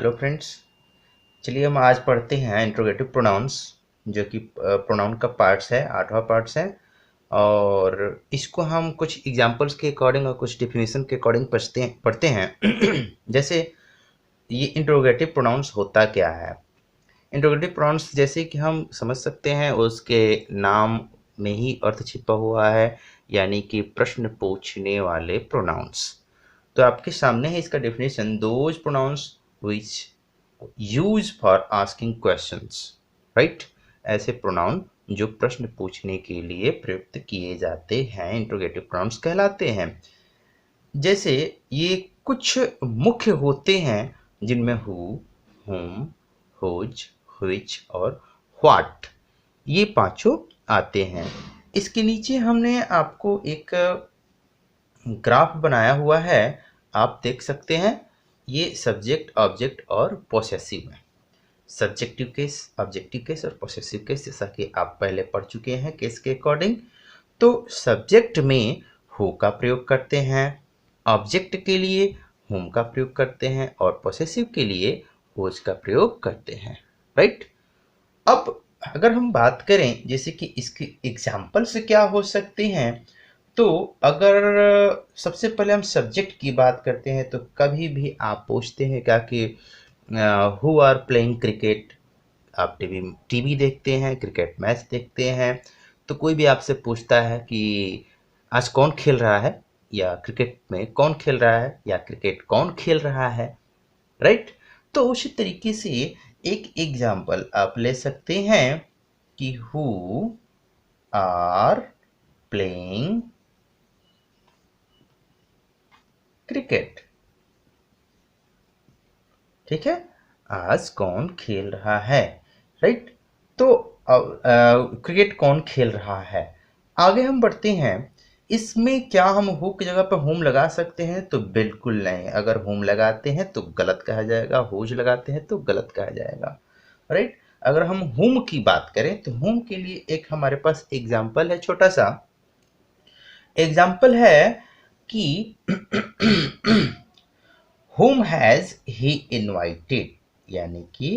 Hello friends, चलिए हम आज पढ़ते हैं इंट्रोगेटिव प्रोनाउंस, जो कि प्रोनाउन का पार्ट्स है, 8वां पार्ट्स है। और इसको हम कुछ एग्जांपल्स के अकॉर्डिंग और कुछ डेफिनेशन के अकॉर्डिंग पढ़ते हैं जैसे ये इंट्रोगेटिव प्रोनाउंस होता क्या है। इंट्रोगेटिव प्रोनाउंस जैसे कि हम समझ सकते हैं उसके नाम में ही अर्थ छिपा हुआ है, यानी कि प्रश्न पूछने वाले प्रोनाउंस। तो आपके सामने है इसका definition, those pronouns which use for asking questions, right. ऐसे प्रोनाउन जो प्रश्न पूछने के लिए प्रयुक्त किए जाते हैं इंट्रोगेटिव प्रोनाउंस कहलाते हैं। जैसे ये कुछ मुख्य होते हैं जिनमें हु, हुम, हुज, व्हिच और व्हाट, ये पांचों आते हैं। इसके नीचे हमने आपको एक ग्राफ बनाया हुआ है, आप देख सकते हैं। ये सब्जेक्ट, ऑब्जेक्ट और पोसेसिव है। सब्जेक्टिव केस, ऑब्जेक्टिव केस और पोसेसिव केस, जैसा कि आप पहले पढ़ चुके हैं केस के अकॉर्डिंग। तो सब्जेक्ट में हु का प्रयोग करते हैं, ऑब्जेक्ट के लिए हुम का प्रयोग करते हैं और पोसेसिव के लिए हुज का प्रयोग करते हैं, राइट। अब अगर हम बात करें जैसे कि इसके एग्जाम्पल से क्या हो सकते हैं, तो अगर सबसे पहले हम सब्जेक्ट की बात करते हैं तो कभी भी आप पूछते हैं क्या कि हु आर प्लेइंग क्रिकेट। आप टीवी देखते हैं, क्रिकेट मैच देखते हैं, तो कोई भी आपसे पूछता है कि आज कौन खेल रहा है, या क्रिकेट में कौन खेल रहा है, या क्रिकेट कौन खेल रहा है, राइट। तो उसी तरीके से एक एग्जाम्पल आप ले सकते हैं कि हु आर प्लेइंग क्रिकेट, ठीक है। आज कौन खेल रहा है, राइट। तो क्रिकेट कौन खेल रहा है। आगे हम बढ़ते हैं। इसमें क्या हम हु की जगह पर होम लगा सकते हैं? तो बिल्कुल नहीं। अगर होम लगाते हैं तो गलत कहा जाएगा, हुज लगाते हैं तो गलत कहा जाएगा, राइट। अगर हम होम की बात करें तो होम के लिए एक हमारे पास एग्जाम्पल है, छोटा सा एग्जाम्पल है कि whom has he invited, यानी कि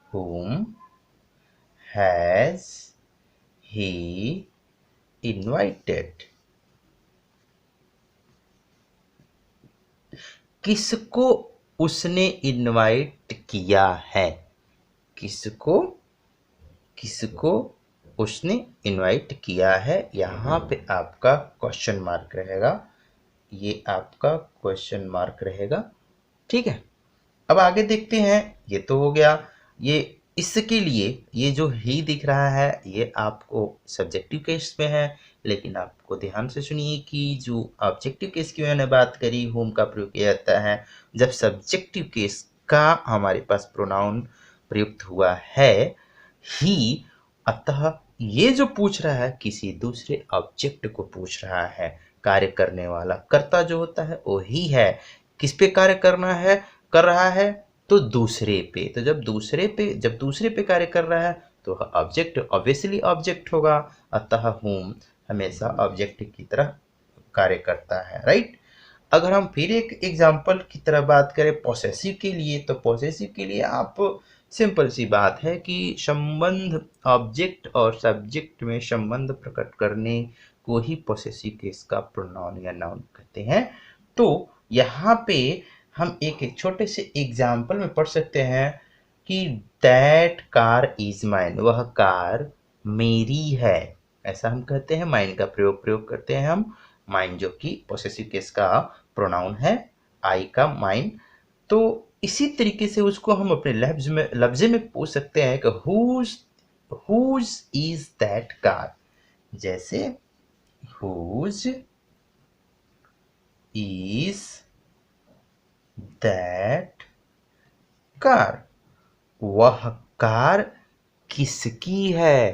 whom has he invited, किसको उसने इनवाइट किया है, किसको किसको उसने इनवाइट किया है। यहाँ पे आपका क्वेश्चन मार्क रहेगा, ये आपका क्वेश्चन मार्क रहेगा, ठीक है। अब आगे देखते हैं। ये तो हो गया। ये इसके लिए ये जो ही दिख रहा है ये आपको सब्जेक्टिव केस में है, लेकिन आपको ध्यान से सुनिए कि जो ऑब्जेक्टिव केस की मैंने बात करी, होम का प्रयोग किया जाता है जब सब्जेक्टिव केस का हमारे पास प्रोनाउन प्रयुक्त हुआ है ही। अतः ये जो पूछ रहा है किसी दूसरे ऑब्जेक्ट को पूछ रहा है। कार्य करने वाला कर्ता जो होता है वो ही है। किस पे कार्य करना है, कर रहा है? तो दूसरे पे। तो जब दूसरे पे कार्य कर रहा है तो ऑब्जेक्ट ऑब्वियसली ऑब्जेक्ट होगा। अतः होम हमेशा ऑब्जेक्ट की तरह कार्य करता है, राइट। अगर हम फिर एक एग्जाम्पल की तरह बात करें पोसेसिव के लिए, तो पोसेसिव के लिए आप सिंपल सी बात है कि संबंध, ऑब्जेक्ट और सब्जेक्ट में संबंध प्रकट करने को ही पोसेसिव केस का प्रोनाउन या नाउन कहते हैं। तो यहाँ पे हम एक छोटे से एग्जाम्पल में पढ़ सकते हैं कि दैट कार इज माइन, वह कार मेरी है। ऐसा हम कहते हैं, माइन का प्रयोग करते हैं हम। माइन जो कि पोसेसिव केस का प्रोनाउन है, आई का माइन। तो इसी तरीके से उसको हम अपने लफ्ज में पूछ सकते हैं कि हुज इज दैट कार। जैसे हुज इज दैट कार, वह कार किसकी है,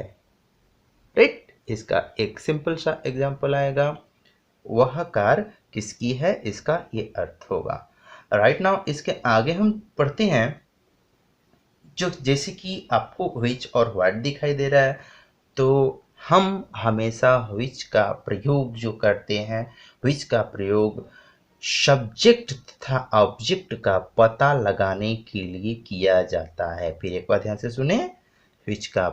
राइट। इसका एक सिंपल सा एग्जांपल आएगा, वह कार किसकी है, इसका ये अर्थ होगा। राइट नाउ इसके आगे हम पढ़ते हैं। जो जैसे कि आपको व्हिच और व्हाट दिखाई दे रहा है, तो हम हमेशा व्हिच का प्रयोग जो करते हैं, व्हिच का प्रयोग सब्जेक्ट तथा ऑब्जेक्ट का पता लगाने के लिए किया जाता है। फिर एक बार ध्यान से सुने, which का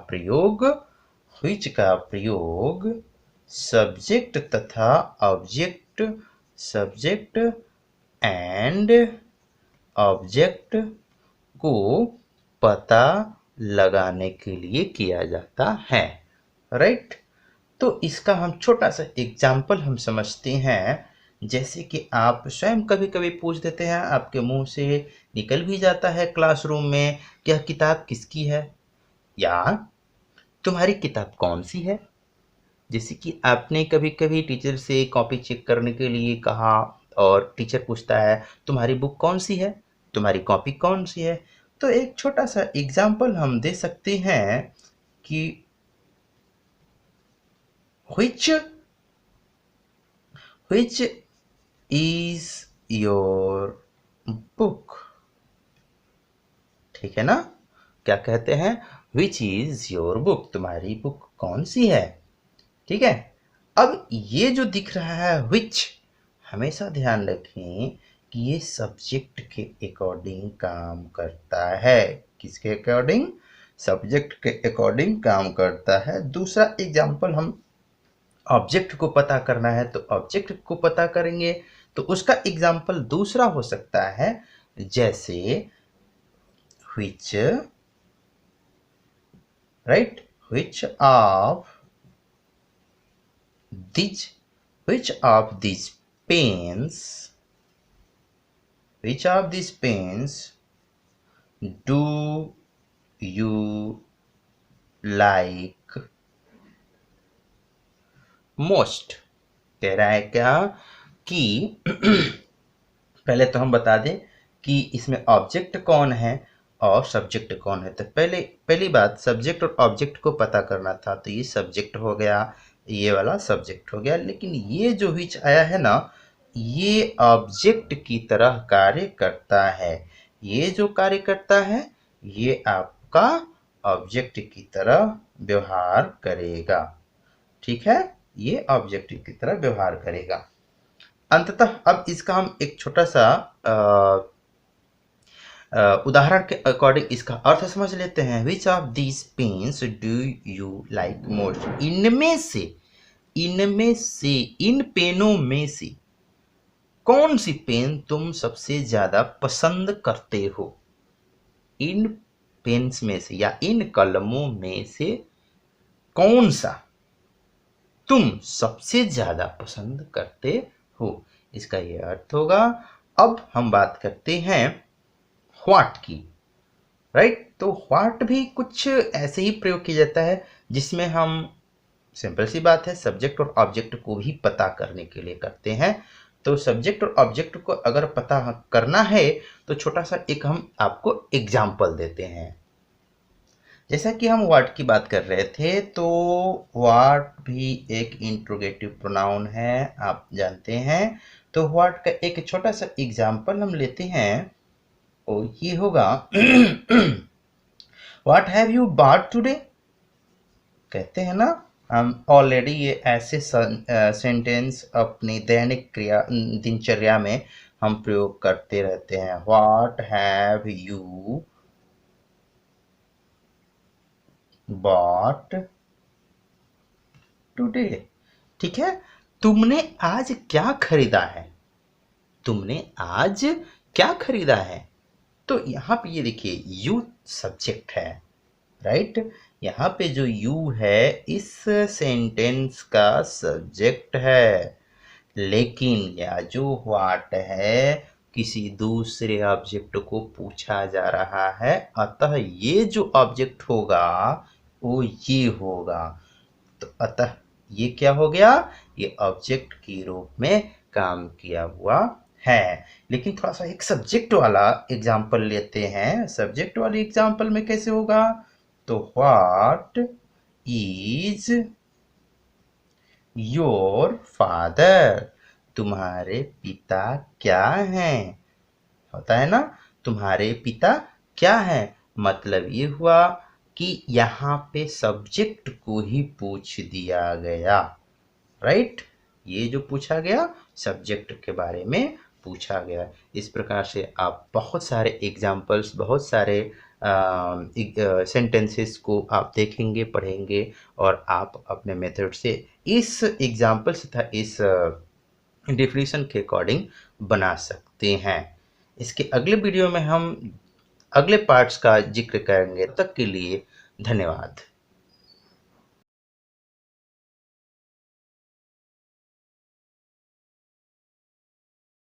प्रयोग सब्जेक्ट तथा सब्जेक्ट एंड ऑब्जेक्ट को पता लगाने के लिए किया जाता है। राइट? तो इसका हम छोटा सा एग्जाम्पल हम समझते हैं। जैसे कि आप स्वयं कभी कभी पूछ देते हैं, आपके मुंह से निकल भी जाता है क्लासरूम में कि यह किताब किसकी है, या तुम्हारी किताब कौन सी है। जैसे कि आपने कभी कभी टीचर से कॉपी चेक करने के लिए कहा और टीचर पूछता है तुम्हारी बुक कौन सी है, तुम्हारी कॉपी कौन सी है। तो एक छोटा सा एग्जाम्पल हम दे सकते हैं कि which is your book। ठीक है ना? क्या कहते हैं? which is your book, तुम्हारी बुक कौन सी है। ठीक है? अब ये जो दिख रहा है which, हमेशा ध्यान रखें कि ये सब्जेक्ट के अकॉर्डिंग काम करता है। किसके अकॉर्डिंग? सब्जेक्ट के अकॉर्डिंग काम करता है। दूसरा एग्जाम्पल, हम ऑब्जेक्ट को पता करना है तो ऑब्जेक्ट को पता करेंगे, तो उसका एग्जाम्पल दूसरा हो सकता है, जैसे which, right, which of these pens do you like most। कह रहा है क्या कि पहले तो हम बता दें कि इसमें ऑब्जेक्ट कौन है और सब्जेक्ट कौन है। तो पहली बात, सब्जेक्ट और ऑब्जेक्ट को पता करना था, तो ये सब्जेक्ट हो गया, ये वाला सब्जेक्ट हो गया। लेकिन ये जो विच आया है ना, ये ऑब्जेक्ट की तरह कार्य करता है। ये जो कार्य करता है ये आपका ऑब्जेक्ट की तरह व्यवहार करेगा। ठीक है? ये ऑब्जेक्ट की तरह व्यवहार करेगा। अंततः अब इसका हम एक छोटा सा उदाहरण के अकॉर्डिंग इसका अर्थ समझ लेते हैं। Which of these pens do you like most. इनमें से इन पेनों में से कौन सी पेन तुम सबसे ज्यादा पसंद करते हो। इन पेन्स में से या इन कलमों में से कौन सा तुम सबसे ज्यादा पसंद करते हो, इसका ये अर्थ होगा। अब हम बात करते हैं व्हाट की। राइट? तो व्हाट भी कुछ ऐसे ही प्रयोग किया जाता है, जिसमें हम, सिंपल सी बात है, सब्जेक्ट और ऑब्जेक्ट को भी पता करने के लिए करते हैं। तो सब्जेक्ट और ऑब्जेक्ट को अगर पता करना है तो छोटा सा एक हम आपको एग्जाम्पल देते हैं। जैसा कि हम व्हाट की बात कर रहे थे, तो व्हाट भी एक इंट्रोगेटिव प्रोनाउन है, आप जानते हैं। तो व्हाट का एक छोटा सा एग्जाम्पल हम लेते हैं, और ये होगा what have you bought today. कहते हैं ना, हम ऑलरेडी ये ऐसे सेंटेंस अपनी दैनिक दिनचर्या में हम प्रयोग करते रहते हैं। What have you bought today. ठीक है? तुमने आज क्या खरीदा है। तुमने आज क्या खरीदा है। तो यहाँ पे ये देखिए, यू सब्जेक्ट है। राइट? यहाँ पे जो यू है इस सेंटेंस का सब्जेक्ट है, लेकिन यह जो व्हाट है किसी दूसरे ऑब्जेक्ट को पूछा जा रहा है, अतः ये जो ऑब्जेक्ट होगा वो ये होगा। तो अतः ये क्या हो गया, ये ऑब्जेक्ट के रूप में काम किया हुआ है। लेकिन थोड़ा सा एक सब्जेक्ट वाला एग्जाम्पल लेते हैं। सब्जेक्ट वाले एग्जाम्पल में कैसे होगा, तो व्हाट इज योर फादर। तुम्हारे पिता क्या हैं। होता है ना, तुम्हारे पिता क्या है, मतलब ये हुआ कि यहाँ पे सब्जेक्ट को ही पूछ दिया गया। राइट? ये जो पूछा गया सब्जेक्ट के बारे में पूछा गया है। इस प्रकार से आप बहुत सारे एग्जाम्पल्स, बहुत सारे सेंटेंसेस को आप देखेंगे, पढ़ेंगे और आप अपने मेथड से इस एग्जाम्पल्स तथा इस डेफिनेशन के अकॉर्डिंग बना सकते हैं। इसके अगले वीडियो में हम अगले पार्ट्स का जिक्र करेंगे। तब तक के लिए धन्यवाद।